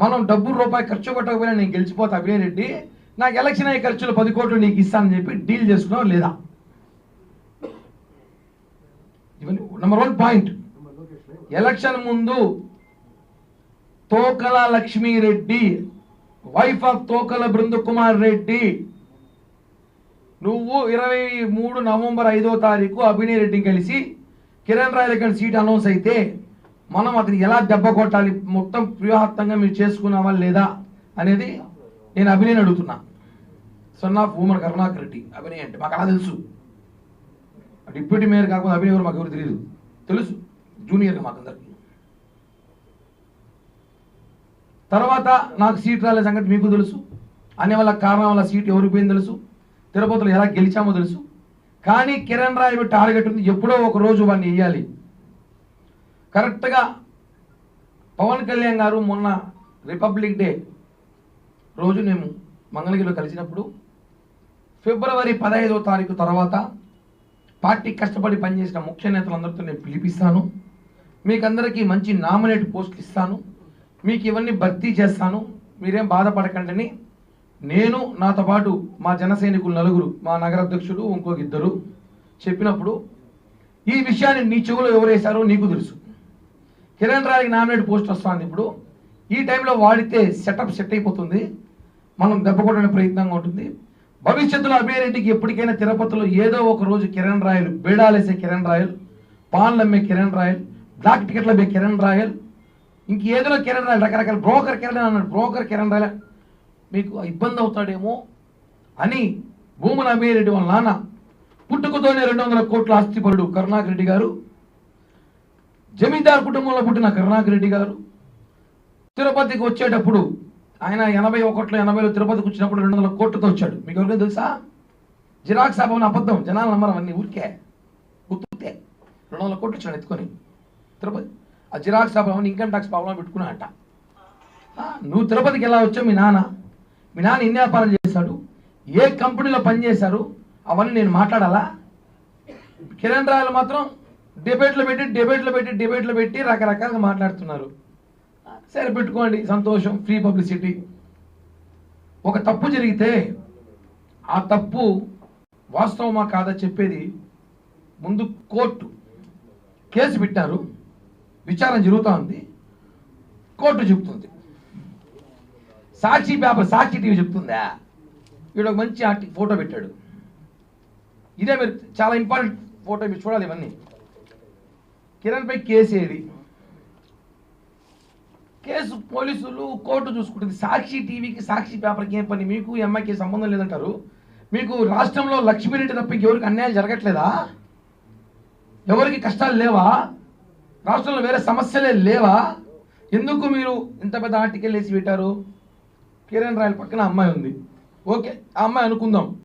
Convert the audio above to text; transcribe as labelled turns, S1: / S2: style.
S1: మనం డబ్బు రూపాయి ఖర్చు పెట్టకపోయినా నేను గెలిచిపోతా అభినయ్ రెడ్డి, నాకు ఎలక్షన్ అయ్యే ఖర్చులు 10 కోట్లు నీకు ఇస్తానని చెప్పి డీల్ చేసుకున్నావు లేదా? ఇవన్నీ నెంబర్ 1 పాయింట్. ఎలక్షన్ ముందు తోకల లక్ష్మీరెడ్డి, వైఫ్ ఆఫ్ తోకల బృందకుమార్ రెడ్డి, నువ్వు 23 నవంబర్ 5వ తారీఖు అభినయ్ రెడ్డిని కలిసి కిరణ్ రాయల్ గారి సీట్ అనౌన్స్ అయితే మనం అతను ఎలా దెబ్బ కొట్టాలి మొత్తం వ్యూహాత్మకంగా మీరు చేసుకున్నావా లేదా అనేది నేను అభినయ్ అడుగుతున్నా. సన్ ఆఫ్ ఉమర్ కరుణాకర్ రెడ్డి అభినయ్ అంటే మాకు అలా తెలుసు. డిప్యూటీ మేయర్ కాకుండా అభినయ్ ఎవరు మాకు ఎవరు తెలియదు, తెలుసు జూనియర్గా మాకందరికి. తర్వాత నాకు సీట్ రాలే సంగతి మీకు తెలుసు, అనే వాళ్ళ కారణం వల్ల సీట్ ఎవరికి పోయింది తెలుసు, తిరుపతిలో ఎలా గెలిచామో తెలుసు. కానీ కిరణ్ రాయ్ టార్గెట్ ఉంది, ఎప్పుడో ఒక రోజు వాడిని వేయాలి. కరెక్ట్గా పవన్ కళ్యాణ్ గారు మొన్న రిపబ్లిక్ డే రోజు మేము మంగళగిరిలో కలిసినప్పుడు ఫిబ్రవరి 15వ తారీఖు తర్వాత పార్టీ కష్టపడి పనిచేసిన ముఖ్య నేతలందరితో నేను పిలిపిస్తాను, మీకందరికీ మంచి నామినేట్ పోస్టులు ఇస్తాను, మీకు ఇవన్నీ భర్తీ చేస్తాను, మీరేం బాధపడకండి. నేను నాతో పాటు మా జన సైనికులు 4, మా నగర అధ్యక్షుడు ఇంకొక 2 చెప్పినప్పుడు ఈ విషయాన్ని నీ చెవులో ఎవరు వేశారో నీకు తెలుసు. కిరణ్ రాయ్కి నామినేట్ పోస్ట్ వస్తుంది. ఇప్పుడు ఈ టైంలో వాడితే సెట్ అయిపోతుంది, మనం దెబ్బ కొట్టడానికి ప్రయత్నంగా ఉంటుంది. భవిష్యత్తులో అభినయ్ రెడ్డికి ఎప్పటికైనా తిరుపతిలో ఏదో ఒక రోజు కిరణ్ రాయల్, బేడాలేసే కిరణ్ రాయల్, పాన్లు అమ్మే కిరణ్ రాయల్, బ్లాక్ టికెట్లు అమ్మే కిరణ్ రాయల్, ఇంకేదో కిరణ్ రాయల్, రకరకాల బ్రోకర్ కిరణ్ అన్నాడు, బ్రోకర్ కిరణ్ రాయల్ మీకు ఇబ్బంది అవుతాడేమో అని భూమన అభినయ్ రెడ్డి వాళ్ళ నాన్న పుట్టుకతోనే 200 కోట్ల ఆస్తిపరుడు కరుణాకర్ రెడ్డి గారు, జమీందార్ కుటుంబంలో పుట్టిన కరుణాకర్ రెడ్డి గారు తిరుపతికి వచ్చేటప్పుడు ఆయన 81-80లో తిరుపతికి వచ్చినప్పుడు 200 కోట్లతో వచ్చాడు. మీకు ఎవరికైనా తెలుసా? జిరాక్స్ అభవన్ అబద్ధం, జనాలు నమ్మరు, అవన్నీ ఊరికే గుర్తుతే 200 కోట్లు వచ్చాడు ఎత్తుకొని తిరుపతి. ఆ జిరాక్స్ అభవన్ ఇన్కమ్ ట్యాక్స్ ప్రాబ్లం పెట్టుకున్నా అంట. నువ్వు తిరుపతికి ఎలా వచ్చావు? మీ నాన్న ఎన్ని వ్యాపారం చేశాడు, ఏ కంపెనీలో పనిచేశారు, అవన్నీ నేను మాట్లాడాలా? కిరణ్ రాయల్ మాత్రం డిబేట్లో పెట్టి రకరకాలుగా మాట్లాడుతున్నారు. సరే పెట్టుకోండి, సంతోషం, ఫ్రీ పబ్లిసిటీ. ఒక తప్పు జరిగితే ఆ తప్పు వాస్తవమా కాదా చెప్పేది ముందు కోర్టు. కేసు పెట్టారు, విచారణ జరుగుతూ ఉంది, కోర్టు చెబుతుంది. సాక్షి పేపర్, సాక్షి టీవీ చెప్తుందా? వీడు ఒక మంచి ఫోటో పెట్టాడు, ఇదే మీరు చాలా ఇంపార్టెంట్ ఫోటో, మీరు చూడాలి ఇవన్నీ. కిరణ్ పై కేసు ఏది? కేసు పోలీసులు కోర్టు చూసుకుంటుంది. సాక్షి టీవీకి సాక్షి పేపర్కి ఏం పని? మీకు ఎంఐకి సంబంధం లేదంటారు. మీకు రాష్ట్రంలో లక్ష్మీరెడ్డి తప్ప ఎవరికి అన్యాయం జరగట్లేదా? ఎవరికి కష్టాలు లేవా? రాష్ట్రంలో వేరే సమస్యలే లేవా? ఎందుకు మీరు ఇంత పెద్ద ఆర్టికల్ వేసి పెట్టారు? కిరణ్ రాయల్ పక్కన అమ్మాయి ఉంది, ఓకే, ఆ అమ్మాయి అనుకుందాం,